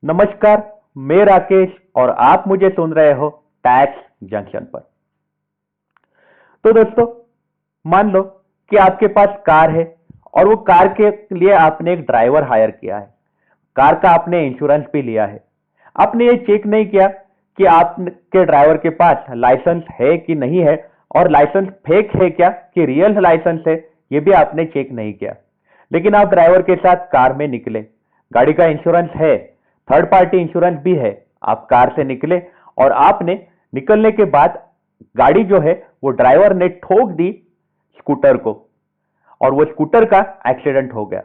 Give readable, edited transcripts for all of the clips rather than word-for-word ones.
नमस्कार। मैं राकेश और आप मुझे सुन रहे हो टैक्स जंक्शन पर। तो दोस्तों, मान लो कि आपके पास कार है और वो कार के लिए आपने एक ड्राइवर हायर किया है। कार का आपने इंश्योरेंस भी लिया है। आपने ये चेक नहीं किया कि आपके ड्राइवर के पास लाइसेंस है कि नहीं है, और लाइसेंस फेक है क्या कि रियल लाइसेंस है, ये भी आपने चेक नहीं किया। लेकिन आप ड्राइवर के साथ कार में निकले, गाड़ी का इंश्योरेंस है, थर्ड पार्टी इंश्योरेंस भी है। आप कार से निकले और आपने निकलने के बाद गाड़ी जो है वो ड्राइवर ने ठोक दी स्कूटर को, और वो स्कूटर का एक्सीडेंट हो गया।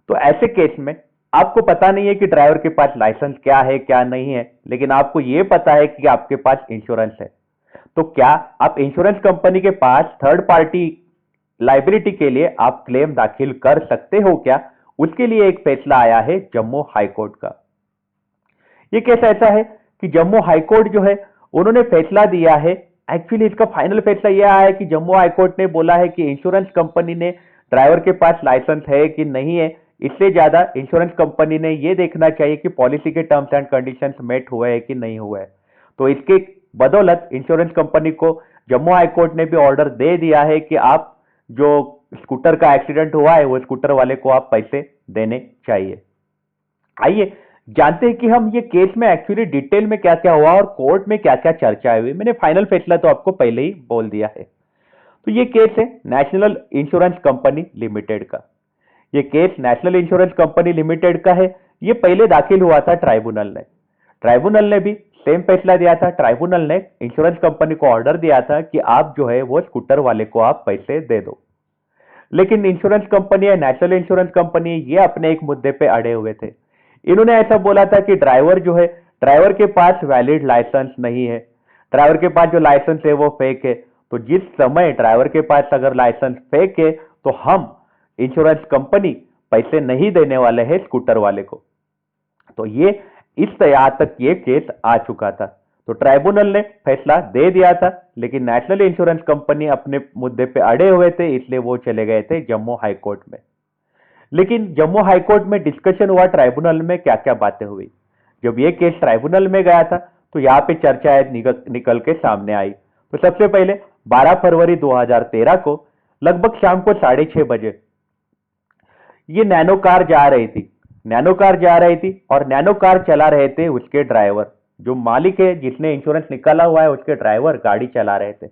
तो ऐसे केस में आपको पता नहीं है कि ड्राइवर के पास लाइसेंस क्या है क्या नहीं है, लेकिन आपको यह पता है कि आपके पास इंश्योरेंस है। तो क्या आप इंश्योरेंस कंपनी के पास थर्ड पार्टी लाइबिलिटी के लिए आप क्लेम दाखिल कर सकते हो क्या? उसके लिए एक फैसला आया है जम्मू हाई कोर्ट का। ये केस ऐसा है कि जम्मू हाई कोर्ट जो है उन्होंने फैसला दिया है। एक्चुअली इसका फाइनल फैसला यह आया है कि जम्मू हाई कोर्ट ने बोला है कि इंश्योरेंस कंपनी ने ड्राइवर के पास लाइसेंस है कि नहीं है, इससे ज्यादा इंश्योरेंस कंपनी ने यह देखना चाहिए कि पॉलिसी के टर्म्स एंड कंडीशंस मेट हुए हैं कि नहीं हुए हैं। तो इसके बदौलत इंश्योरेंस कंपनी को जम्मू हाई कोर्ट ने भी ऑर्डर दे दिया है कि आप जो स्कूटर का एक्सीडेंट हुआ है वो स्कूटर वाले को आप पैसे देने चाहिए। आइए जानते हैं कि हम ये केस में एक्चुअली डिटेल में क्या क्या हुआ और कोर्ट में क्या क्या चर्चा हुई। मैंने फाइनल फैसला तो आपको पहले ही बोल दिया है। तो ये केस है नेशनल इंश्योरेंस कंपनी लिमिटेड का। ये case national insurance company limited का है। ये पहले दाखिल हुआ था ट्राइब्यूनल ने भी सेम फैसला दिया था। ट्राइब्यूनल ने इंश्योरेंस कंपनी को ऑर्डर दिया था कि आप जो है वो स्कूटर वाले को आप पैसे दे दो। लेकिन इंश्योरेंस कंपनी है, नेशनल इंश्योरेंस कंपनी, ये अपने एक मुद्दे पे अड़े हुए थे। इन्होंने ऐसा बोला था कि ड्राइवर जो है, ड्राइवर के पास वैलिड लाइसेंस नहीं है, ड्राइवर के पास जो लाइसेंस है वो फेक है। तो जिस समय ड्राइवर के पास अगर लाइसेंस फेक है तो हम इंश्योरेंस कंपनी पैसे नहीं देने वाले हैं स्कूटर वाले को। तो ये इस यहां तक ये केस आ चुका था। तो ट्राइब्यूनल ने फैसला दे दिया था, लेकिन नेशनल इंश्योरेंस कंपनी अपने मुद्दे पे अड़े हुए थे, इसलिए वो चले गए थे जम्मू हाई कोर्ट में। लेकिन जम्मू हाई कोर्ट में डिस्कशन हुआ, ट्राइब्यूनल में क्या क्या बातें हुई। जब ये केस ट्राइब्यूनल में गया था तो यहाँ पे चर्चा निकल के सामने आई। तो सबसे पहले 12 फरवरी 2013 को लगभग शाम को 6:30 बजे ये नैनो कार जा रही थी और नैनो कार चला रहे थे उसके ड्राइवर, जो मालिक है जिसने इंश्योरेंस निकाला हुआ है उसके ड्राइवर गाड़ी चला रहे थे।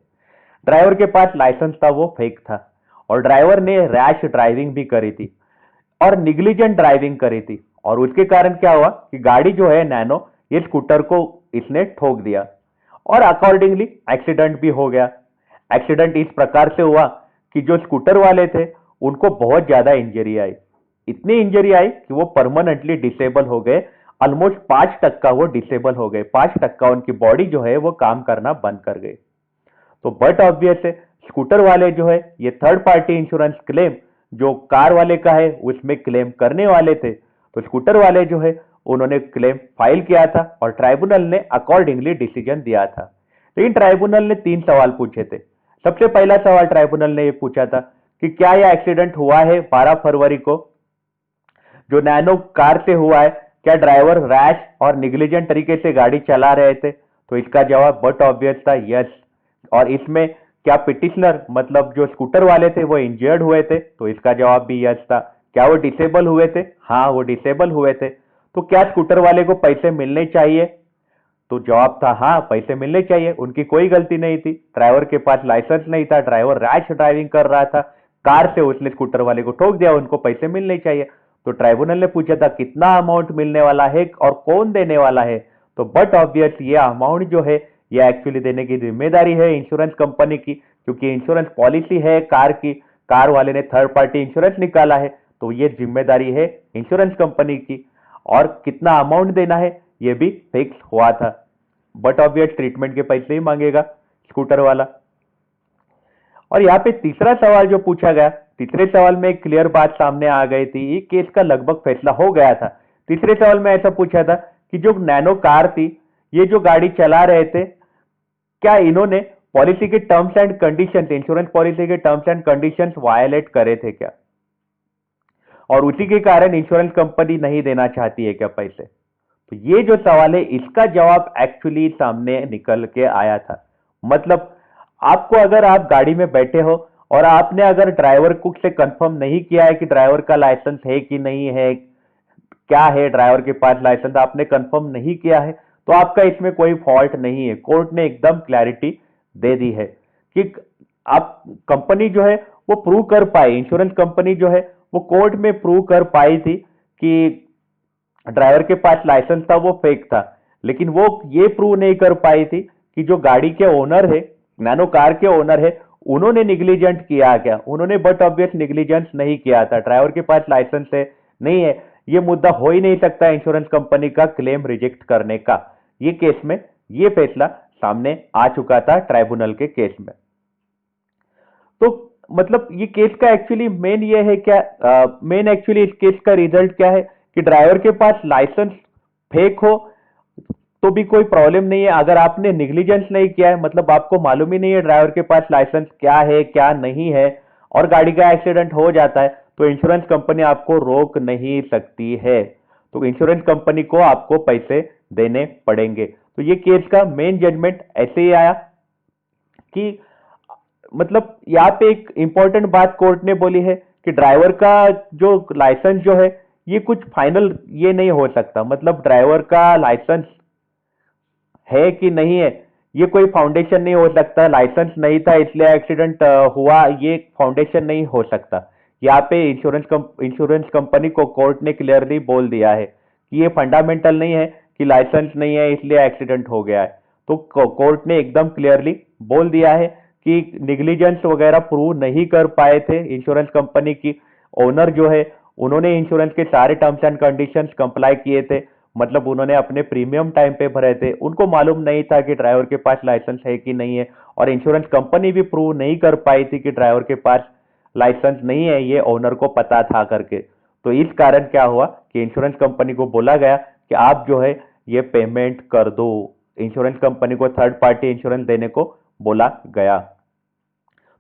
ड्राइवर के पास लाइसेंस था वो फेक था, और ड्राइवर ने रैश ड्राइविंग भी करी थी और निग्लिजेंट ड्राइविंग करी थी। और उसके कारण क्या हुआ कि गाड़ी जो है नैनो, ये स्कूटर को इसने ठोक दिया और अकॉर्डिंगली एक्सीडेंट भी हो गया। एक्सीडेंट इस प्रकार से हुआ कि जो स्कूटर वाले थे उनको बहुत ज्यादा इंजरी आई। इतनी इंजरी आई कि वो परमानेंटली डिसेबल हो गए। ऑलमोस्ट 5% वो डिसेबल हो गए। 5% उनकी बॉडी जो है वो काम करना बंद कर गई। तो बट ऑब्वियस है, स्कूटर वाले जो है ये थर्ड पार्टी इंश्योरेंस क्लेम जो कार वाले का है उसमें क्लेम करने वाले थे। तो स्कूटर वाले जो है उन्होंने क्लेम फाइल किया था और ट्राइब्यूनल ने अकॉर्डिंगली डिसीजन दिया था। लेकिन ट्राइब्यूनल ने 3 सवाल पूछे थे। सबसे पहला सवाल ट्राइब्यूनल ने यह पूछा था कि क्या यह एक्सीडेंट हुआ है 12 फरवरी को जो नैनो कार से हुआ है, क्या ड्राइवर रैश और निग्लिजेंट तरीके से गाड़ी चला रहे थे? तो इसका जवाब बट ऑब्वियस था, यस। और इसमें क्या पिटिशनर मतलब जो स्कूटर वाले थे वो इंजर्ड हुए थे? तो इसका जवाब भी यस था। क्या वो डिसेबल हुए थे? हाँ, वो डिसेबल हुए थे। तो क्या स्कूटर वाले को पैसे मिलने चाहिए? तो जवाब था हाँ, पैसे मिलने चाहिए। उनकी कोई गलती नहीं थी, ड्राइवर के पास लाइसेंस नहीं था, ड्राइवर रैश ड्राइविंग कर रहा था, कार से उसने स्कूटर वाले को ठोक दिया, उनको पैसे मिलने चाहिए। तो ट्राइब्यूनल ने पूछा था कितना अमाउंट मिलने वाला है और कौन देने वाला है? तो बट ऑब्वियस ये अमाउंट जो है ये एक्चुअली देने की जिम्मेदारी है इंश्योरेंस कंपनी की, क्योंकि इंश्योरेंस पॉलिसी है कार की, कार वाले ने थर्ड पार्टी इंश्योरेंस निकाला है, तो ये जिम्मेदारी है इंश्योरेंस कंपनी की। और कितना अमाउंट देना है ये भी फिक्स हुआ था। बट ऑब्वियस ट्रीटमेंट के पैसे ही मांगेगा स्कूटर वाला। और यहाँ पे तीसरा सवाल जो पूछा गया, तीसरे सवाल में एक क्लियर बात सामने आ गई थी, ये केस का लगभग फैसला हो गया था। तीसरे सवाल में ऐसा पूछा था कि जो नैनो कार थी, ये जो गाड़ी चला रहे थे, क्या इन्होंने पॉलिसी के terms and conditions, insurance policy के टर्म्स एंड कंडीशंस वायलेट करे थे क्या? और उसी के कारण इंश्योरेंस कंपनी नहीं देना चाहती है क्या पैसे? तो ये जो सवाल है इसका जवाब एक्चुअली सामने निकल के आया था। मतलब आपको, अगर आप गाड़ी में बैठे हो और आपने अगर ड्राइवर को से कंफर्म नहीं किया है कि ड्राइवर का लाइसेंस है कि नहीं है, क्या है ड्राइवर के पास लाइसेंस, आपने कंफर्म नहीं किया है, तो आपका इसमें कोई फॉल्ट नहीं है। कोर्ट ने एकदम क्लैरिटी दे दी है कि आप, कंपनी जो है वो प्रूव कर पाई, इंश्योरेंस कंपनी जो है वो कोर्ट में प्रूव कर पाई थी कि ड्राइवर के पास लाइसेंस था वो फेक था, लेकिन वो ये प्रूव नहीं कर पाई थी कि जो गाड़ी के ओनर है, नैनो कार के ओनर है, उन्होंने निग्लिजेंट किया क्या, उन्होंने बट ऑब्वियस निग्लिजेंस नहीं किया था, ड्राइवर के पास लाइसेंस है नहीं है, ये मुद्दा हो ही नहीं सकता इंश्योरेंस कंपनी का क्लेम रिजेक्ट करने का। ये केस में ये फैसला सामने आ चुका था ट्राइब्यूनल के केस में। तो मतलब ये केस का एक्चुअली मेन ये है क्या, मेन एक्चुअली इस केस का रिजल्ट क्या है कि ड्राइवर के पास लाइसेंस फेक हो तो भी कोई प्रॉब्लम नहीं है। अगर आपने निग्लिजेंस नहीं किया है, मतलब आपको मालूम ही नहीं है ड्राइवर के पास लाइसेंस क्या है क्या नहीं है, और गाड़ी का एक्सीडेंट हो जाता है, तो इंश्योरेंस कंपनी आपको रोक नहीं सकती है। तो इंश्योरेंस कंपनी को आपको पैसे देने पड़ेंगे। तो ये केस का मेन जजमेंट ऐसे ही आया कि मतलब यहाँ पे एक इंपॉर्टेंट बात कोर्ट ने बोली है कि ड्राइवर का जो लाइसेंस जो है ये कुछ फाइनल ये नहीं हो सकता। मतलब ड्राइवर का लाइसेंस है कि नहीं है ये कोई फाउंडेशन नहीं हो सकता, लाइसेंस नहीं था इसलिए एक्सीडेंट हुआ, ये फाउंडेशन नहीं हो सकता। यहाँ पे इंश्योरेंस कंपनी को कोर्ट ने क्लियरली बोल दिया है कि ये फंडामेंटल नहीं है कि लाइसेंस नहीं है इसलिए एक्सीडेंट हो गया है। तो कोर्ट ने एकदम क्लियरली बोल दिया है कि निग्लिजेंस वगैरह प्रूव नहीं कर पाए थे इंश्योरेंस कंपनी की ओनर जो है, उन्होंने इंश्योरेंस के सारे टर्म्स एंड कंडीशंस कंप्लाई किए थे। मतलब उन्होंने अपने प्रीमियम टाइम पे भरे थे, उनको मालूम नहीं था कि ड्राइवर के पास लाइसेंस है कि नहीं है, और इंश्योरेंस कंपनी भी प्रूव नहीं कर पाई थी कि ड्राइवर के पास लाइसेंस नहीं है, ये ओनर को पता था करके। तो इस कारण क्या हुआ कि इंश्योरेंस कंपनी को बोला गया कि आप जो है ये पेमेंट कर दो। इंश्योरेंस कंपनी को थर्ड पार्टी इंश्योरेंस देने को बोला गया।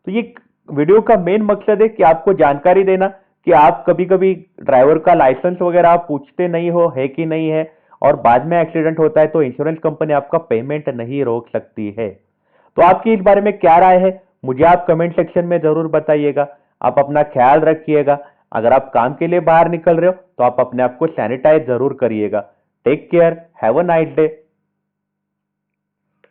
तो ये वीडियो का मेन मकसद है कि आपको जानकारी देना कि आप कभी कभी ड्राइवर का लाइसेंस वगैरह आप पूछते नहीं हो है कि नहीं है, और बाद में एक्सीडेंट होता है तो इंश्योरेंस कंपनी आपका पेमेंट नहीं रोक सकती है। तो आपकी इस बारे में क्या राय है, मुझे आप कमेंट सेक्शन में जरूर बताइएगा। आप अपना ख्याल रखिएगा। अगर आप काम के लिए बाहर निकल रहे हो तो आप अपने आप को सैनिटाइज जरूर करिएगा। Take care, have a nice day.